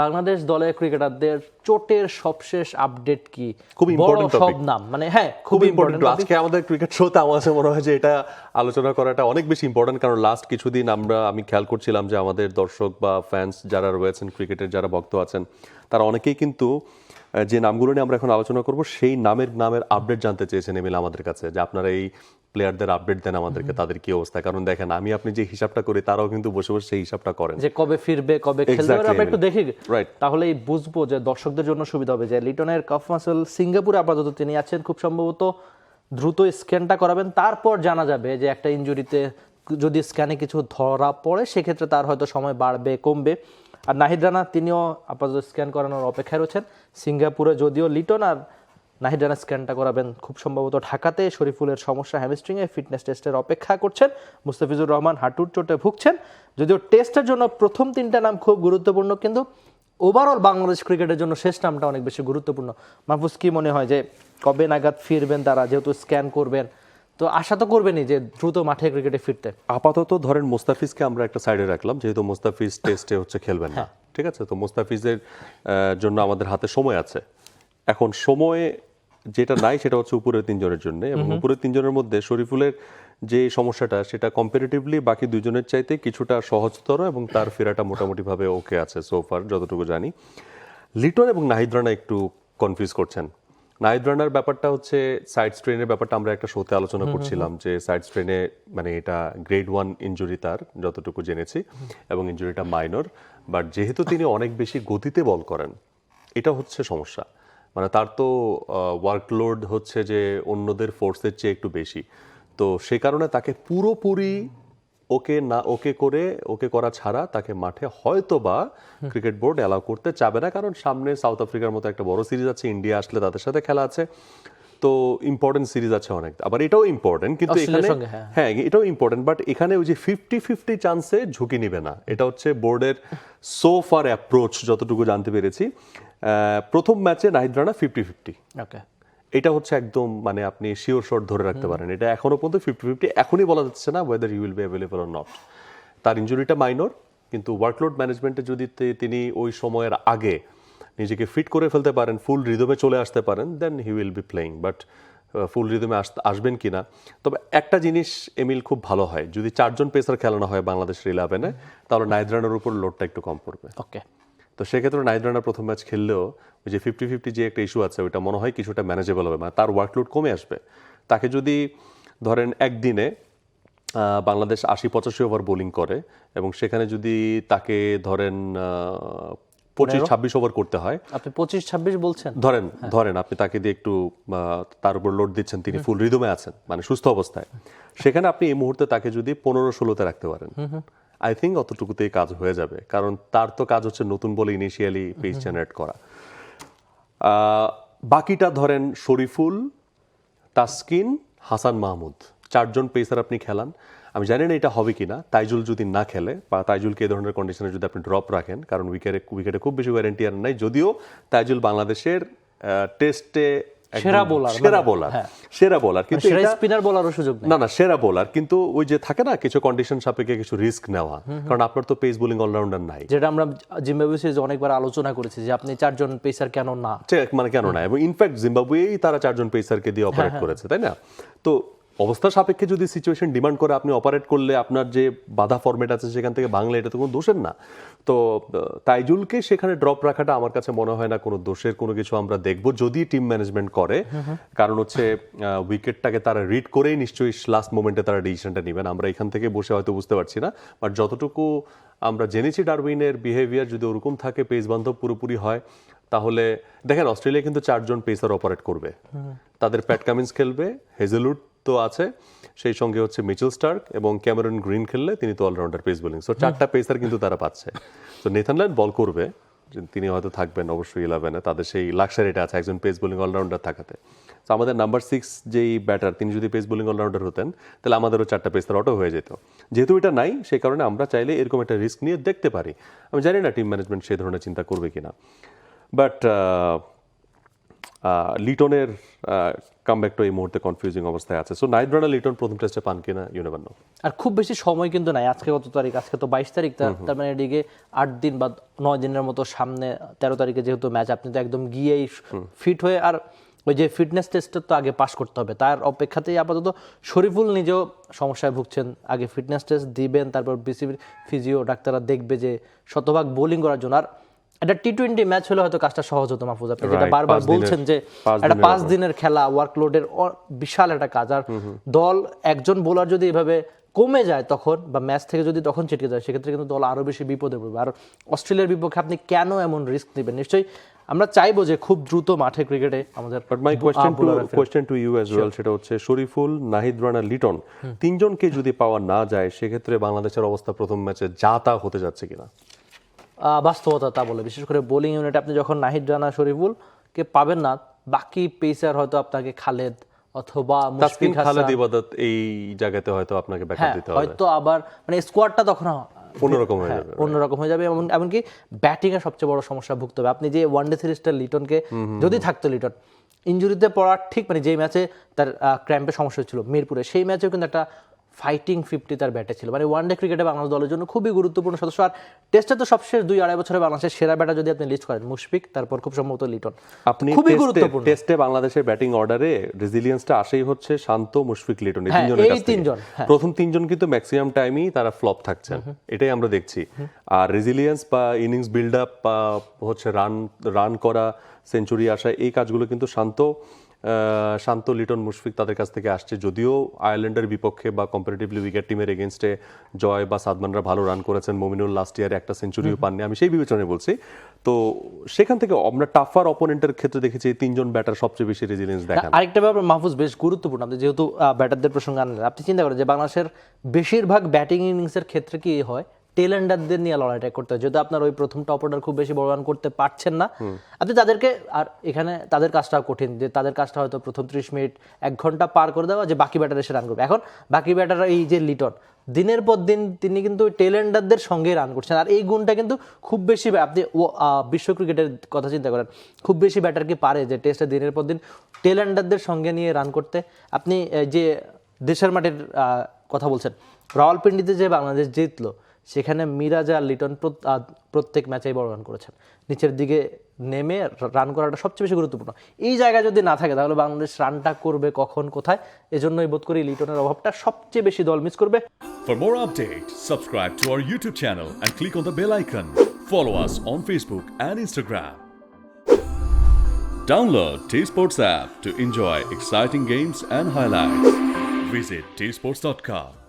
বাংলাদেশ দলের ক্রিকেটারদের চোটের সবশেষ আপডেট কি? খুব ইম্পর্টেন্ট সব টপিক। নাম মানে হ্যাঁ খুব ইম্পর্টেন্ট। আজকে আমাদের ক্রিকেট শোতে আমার কাছে মনে হয় যে এটা আলোচনা করাটা অনেক বেশি ইম্পর্টেন্ট, কারণ লাস্ট কিছুদিন আমি খেয়াল করছিলাম যে আমাদের দর্শক বা ফ্যান্স যারা রয়েছেন, ক্রিকেটের যারা ভক্ত আছেন, তারা অনেকেই কিন্তু যে নামগুলো নিয়ে আমরা এখন আলোচনা করব সেই নামের আপডেট জানতে চেয়েছেন এমিল আমাদের কাছে, যে আপনারা এই প্লেয়ারদের আপডেট দেন আমাদেরকে, তাদের কি অবস্থা। কারণ দেখেন আপনি যে হিসাবটা করি, তারাও কিন্তু বসে বসে সেই হিসাবটা করেন যে কবে ফিরবে, কবে খেলবে, Exactly, আমরা একটু দেখি, রাইট। তাহলেই বুঝবো যে দর্শকদের জন্য সুবিধা হবে। যে লিটনের কাফ মাসল সিঙ্গাপুরে আপাতত তিনি আছেন, খুব সম্ভবত দ্রুত স্ক্যানটা করাবেন, তারপর জানা যাবে যে একটা ইনজুরিতে যদি স্ক্যানে কিছু ধরা পড়ে সেক্ষেত্রে তার হয়তো সময় বাড়বে কমবে। আর নাহিদ রানা তিনিও আপাতত স্ক্যান করানোর অপেক্ষায় রয়েছেন সিঙ্গাপুরে, যদিও লিটন আর নাহিদ রানা স্ক্যানটা করাবেন খুব সম্ভবত ঢাকাতে। শরীফুলের সমস্যা হ্যামস্ট্রিংয়ে, ফিটনেস টেস্টের অপেক্ষা করছেন। মুস্তাফিজুর রহমান হাঁটুর চোটে ভুগছেন। যদিও টেস্টের জন্য প্রথম তিনটা নাম খুব গুরুত্বপূর্ণ, কিন্তু ওভারঅল বাংলাদেশ ক্রিকেটের জন্য শেষ নামটা অনেক বেশি গুরুত্বপূর্ণ। মাহফুজ, কি মনে হয় যে কবে নাগাদ ফিরবেন তারা, যেহেতু স্ক্যান করবেন তো আশা তো করবেনই যে দ্রুত মাঠে ক্রিকেটে ফিরতে? আপাতত ধরেন মোস্তাফিজকে আমরা একটা সাইডে রাখলাম, যেহেতু মোস্তাফিজ টেস্টে খেলবেন না, ঠিক আছে। তো মোস্তাফিজের জন্য আমাদের হাতে সময় আছে। এখন সময়ে যেটা নাই সেটা হচ্ছে উপরের তিনজনের জন্য, এবং উপরের তিনজনের মধ্যে শরীফুলের যে সমস্যাটা সেটা কম্পারেটিভলি বাকি দুজনের চাইতে কিছুটা সহজতর, এবং তার ফেরাটা মোটামুটিভাবে ওকে আছে সোফার যতটুকু জানি। লিটন এবং নাহিদ রানা একটু কনফিউজ করছেন। নাহিদ রানার ব্যাপারটা হচ্ছে সাইড স্ট্রেনের ব্যাপারটা আমরা একটা শোতে আলোচনা করছিলাম, যে সাইড স্ট্রেনে মানে এটা গ্রেড 1 ইনজুরি তার যতটুকু জেনেছি, এবং ইনজুরিটা মাইনর। বাট যেহেতু তিনি অনেক বেশি গতিতে বল করেন, এটা হচ্ছে সমস্যা। মানে তার তো ওয়ার্কলোড হচ্ছে যে অন্যদের ফোর্সের চেয়ে একটু বেশি, তো সে কারণে তাকে পুরোপুরি ওকে করা ছাড়া তাকে মাঠে হয়তো বা ক্রিকেট বোর্ড অ্যালাউ করতে চাবে না, কারণ সামনে সাউথ আফ্রিকার মতো একটা বড় সিরিজ আছে, ইন্ডিয়া আসলে তাদের সাথে খেলা আছে, তো ইম্পর্টেন্ট সিরিজ আছে অনেক। আবার এটাও ইম্পর্টেন্ট, কিন্তু এখানে হ্যাঁ এটাও ইম্পর্টেন্ট, বাট এখানে ওই যে 50-50 চান্সে ঝুঁকি নিবে না, এটা হচ্ছে বোর্ডের সো ফার অ্যাপ্রোচ যতটুকু জানতে পেরেছি। প্রথম ম্যাচে নাহিদ রানা 50-50, ওকে, এটা হচ্ছে একদম মানে আপনি শিওর শট ধরে রাখতে পারেন। এটা এখনো পর্যন্ত 50-50, এখনই বলা যাচ্ছে না whether he will be available or not. তার ইনজুরিটা মাইনর, কিন্তু ওয়ার্কলোড ম্যানেজমেন্টে যদি তিনি ওই সময়ের আগে নিজেকে ফিট করে ফেলতে পারেন, ফুল রিদমে চলে আসতে পারেন, then he will be playing. But full রিদমে আসবেন কিনা। তবে একটা জিনিস এমিল খুব ভালো হয়, যদি 4জন পেসার খেলানো হয় বাংলাদেশের 11-এ, তাহলে নাহিদ রানার উপর লোডটা একটু কম পড়বে। ওকে, তো সেক্ষেত্রে নাহিদ রানা প্রথম ম্যাচ খেললেও ওই যে 50-50 যে একটা ইস্যু আছে, ওইটা মনে হয় কিছুটা ম্যানেজেবল হবে, মানে তার ওয়ার্কলোড কমে আসবে। তাকে যদি ধরেন একদিনে বাংলাদেশ 80-85 ওভার বোলিং করে, এবং সেখানে যদি তাকে ধরেন 25-26 ওভার করতে হয়, আপনি 25-26 বলছেন, ধরেন আপনি তাকে দিয়ে একটু তার উপর লোড দিচ্ছেন, তিনি ফুল রিদমে আছেন মানে সুস্থ অবস্থায়, সেখানে আপনি এই মুহূর্তে তাকে যদি 15-16-তে রাখতে পারেন, আই থিঙ্ক অতটুকুতেই কাজ হয়ে যাবে, কারণ তার তো কাজ হচ্ছে নতুন বলে ইনিশিয়ালি পেস জেনারেট করা। বাকিটা ধরেন শরীফুল, তাসকিন, হাসান মাহমুদ, 4জন পেসার আপনি খেলান। আমি জানি না এটা হবে কিনা, তাইজুল যদি না খেলে বা তাইজুলকে এই ধরনের কন্ডিশনে যদি আপনি ড্রপ রাখেন, কারণ উইকেটে খুব বেশি গ্যারান্টি আর নাই, যদিও তাইজুল বাংলাদেশের টেস্টে সেরা বোলার, কিন্তু স্পিনার বোলারও সুযোগ নেই। না সেরা বোলার, কিন্তু ওই যে থাকে না কিছু কন্ডিশন সাপেক্ষে কিছু রিস্ক নেওয়া, কারণ আপনার তো পেস বোলিং অলরাউন্ডার নাই, যেটা আমরা জিম্বাবুয়ে সিরিজে অনেকবার আলোচনা করেছি যে আপনি 4জন পেসার কেন না, মানে কেন না, এবং ইনফ্যাক্ট জিম্বাবুয়েই তারা 4জন পেসারকে দিয়ে অপারেট করেছে, তাই না? তো অবস্থা সাপেক্ষে যদি সিচুয়েশন ডিমান্ড করে আপনি অপারেট করলে আপনার যে বাধা ফরম্যাট আছে সেখান থেকে ভাঙলে এটা তো কোনো দোষের না। তো তাইজুলকে সেখানে ড্রপ রাখাটা আমার কাছে মনে হয় না কোনো দোষের কোনো কিছু আমরা দেখব, যদি টিম ম্যানেজমেন্ট করে, কারণ হচ্ছে উইকেটটাকে তারা রিড করেই নিশ্চয়ই লাস্ট মোমেন্টে তারা ডিসিশনটা নেবেন। আমরা এখান থেকে বসে হয়তো বুঝতে পারছি না, বাট যতটুকু আমরা জেনেছি ডারউইনের বিহেভিয়ার যদি ওরকম থাকে, পেস বান্ধব পুরোপুরি হয়, তাহলে দেখেন অস্ট্রেলিয়া কিন্তু 4জন পেসার অপারেট করবে, তাদের প্যাট কামিন্স খেলবে, হেজেলউড তো আছে, সেই সঙ্গে হচ্ছে মিচেল স্টার্ক এবং ক্যামেরন গ্রিন খেললে তিনি তো অলরাউন্ডার পেস বোলিং, সো 4টা পেসার কিন্তু তারা পাচ্ছে। তো নেথান লায়ন বল করবে, তিনি হয়তো থাকবেন অবশ্যই 11-এ, তাদের সেই লাক্সারিটা আছে একজন পেস বোলিং অলরাউন্ডার থাকাতে। তো আমাদের নাম্বার 6 যেই ব্যাটার, তিনি যদি পেস বোলিং অলরাউন্ডার হতেন, তাহলে আমাদেরও 4টা পেসার অটো হয়ে যেত। যেহেতু এটা নাই, সেই কারণে আমরা চাইলে এরকম একটা রিস্ক নিয়ে দেখতে পারি। আমি জানি না টিম ম্যানেজমেন্ট সেই ধরনের চিন্তা করবে কিনা, বাট লিটনের কামব্যাকটা এই মুহূর্তে কনফিউজিং অবস্থায় আছে। সো নাহিদ রানা লিটন প্রথম টেস্টে পান কিনা ইউ নেভার নো। আর খুব বেশি সময় কিন্তু নাই, আজকে কত তারিখ, আজকে তো 22 তারিখ, তার মানে এদিকে 8 দিন বা 9 দিনের মতো সামনে 13 তারিখে যেহেতু ম্যাচ, আপনি তো একদম গিয়েই ফিট হয়ে, আর ওই যে ফিটনেস টেস্টটা তো আগে পাস করতে হবে, তার অপেক্ষাতেই আপাতত শরীফুল নিজেও সমস্যায় ভুগছেন। আগে ফিটনেস টেস্ট দিবেন, তারপর বিসিবির ফিজিও ডাক্তাররা দেখবে যে শতভাগ বোলিং করার জন্য। আর এটা টি-20 ম্যাচ হলে হয়তো কাজটা সহজ হতো মাহফুজ, আপনি যেটা বারবার বলছেন যে এটা 5 দিনের খেলা, ওয়ার্কলোডের বিশাল একটা কাজ। আর দল একজন বোলার যদি এভাবে কমে যায় তখন, বা ম্যাচ থেকে যদি তখন ছিটকে যায়, সেক্ষেত্রে কিন্তু দল আরো বেশি বিপদে পড়বে। আর অস্ট্রেলিয়ার বিপক্ষে আপনি কেন এমন রিস্ক নেবেন? নিশ্চয়ই আমরা চাইবো যে খুব দ্রুত মাঠে ক্রিকেটে আমাদের। But my question to you as well, সেটা হচ্ছে শরীফুল, নাহিদ রানা, লিটন তিনজনকে যদি পাওয়া না যায়, সেক্ষেত্রে বাংলাদেশের অবস্থা প্রথম ম্যাচে যা তা হতে যাচ্ছে কিনা? বাস্তবতা তা বলে, বিশেষ করে বোলিং ইউনিটে আপনি যখন নাহিদ রানা শরীফুলকে পাবেন না, বাকি পেসার হয়তো আপনাকে খালেদ অথবা মুশফিক হাসান, খালেদ ইবাদত এই জায়গাতে হয়তো আপনাকে ব্যাকআপ দিতে হবে, হয়তো আবার মানে স্কোয়াডটা তখন অন্যরকম হয়ে যাবে, অন্যরকম হয়ে যাবে। এমনকি ব্যাটিং এর সবচেয়ে বড় সমস্যা ভুগতে হবে। আপনি যে ওয়ানডে সিরিজটা লিটনকে যদি থাকতো, লিটন ইনজুরিতে পড়ার ঠিক মানে যেই ম্যাচে তার ক্র্যাম্পের সমস্যা হচ্ছিল মিরপুরে, সেই ম্যাচেও কিন্তু একটা ফাইটিং 50 তার ব্যাটে ছিল। মানে ওয়ানডে ক্রিকেটে বাংলাদেশ দলের জন্য খুবই গুরুত্বপূর্ণ সদস্য। আর টেস্টে তো সবশেষ 2-2.5 বছরে বাংলাদেশের সেরা ব্যাটার যদি আপনি লিস্ট করেন, মুশফিক, তারপর খুব সম্ভবত লিটন। আপনি খুবই গুরুত্বপূর্ণ টেস্টে বাংলাদেশের ব্যাটিং অর্ডারে রেজিলিয়েন্সটা আসেই হচ্ছে শান্ত, মুশফিক, লিটন, এই তিনজন। প্রথম তিনজন কিন্তু ম্যাক্সিমাম টাইমই তারা ফ্লপ থাকছেন, এটাই আমরা দেখছি। আর রেজিলিয়েন্স বা ইনিংস বিল্ড আপ বা হচ্ছে রান করা, সেঞ্চুরি আসা, এই কাজগুলো কিন্তু শান্ত, লিটন, মুশফিক তাদের কাছ থেকে আসছে। যদিও আয়ারল্যান্ডের বিপক্ষে বা কম্পারেটিভলি উইকেট টিমের এগেনস্টে জয় বা সাদমানরা ভালো রান করেছেন, মমিনুল লাস্ট ইয়ারে একটা সেঞ্চুরিও পাননি, আমি সেই বিবেচনায় বলছি। তো সেখান থেকে আমরা টাফার অপোনেন্টের ক্ষেত্রে দেখেছি তিনজন ব্যাটার সবচেয়ে বেশি রেজিলিয়েন্স দেখান। আরেকটা ব্যাপার মাহফুজ বেশ গুরুত্বপূর্ণ, আপনি যেহেতু ব্যাটারদের প্রসঙ্গে আনলেন, আপনি চিন্তা করেন যে বাংলাদেশের বেশিরভাগ ব্যাটিং ইনিংসের ক্ষেত্রে কি হয়, টেলেন্ডারদের নিয়ে লড়াইটা করতে হয়। যদি আপনার ওই প্রথম টপ অর্ডার খুব বেশি বড় রান করতে পারছেন না, আপনি তাদেরকে, আর এখানে তাদের কাজটা কঠিন, যে তাদের কাজটা হয়তো প্রথম 30 মিনিট 1 ঘন্টা পার করে দেওয়া, যে বাকি ব্যাটার এসে রান করবে। এখন বাকি ব্যাটাররা, এই যে লিটন, দিনের পর দিন তিনি কিন্তু টেলেন্ডারদের সঙ্গে রান করছেন। আর এই গুণটা কিন্তু খুব বেশি, আপনি বিশ্ব ক্রিকেটের কথা চিন্তা করেন, খুব বেশি ব্যাটার কি পারে যে টেস্টে দিনের পর দিন টেলেন্ডারদের সঙ্গে নিয়ে রান করতে? আপনি যে দেশের মাঠের কথা বলছেন, রাওয়ালপিন্ডিতে যে বাংলাদেশ জিতলো, সেখানে মিরাজ আর লিটন প্রত্যেক ম্যাচেই বড় রান করেছেন। নিচের দিকে নেমে রান করাটা সবচেয়ে বেশি গুরুত্বপূর্ণ। এই জায়গায় যদি না থাকে, তাহলে বাংলাদেশ রানটা করবে কখন, কোথায়? এজন্যই বোধ করি লিটনের অভাবটা সবচেয়ে বেশি দল মিস করবে। For more updates, subscribe to our YouTube channel and click on the bell icon. Follow us on Facebook and Instagram. Download T-Sports app to enjoy exciting games and highlights. Visit tsports.com.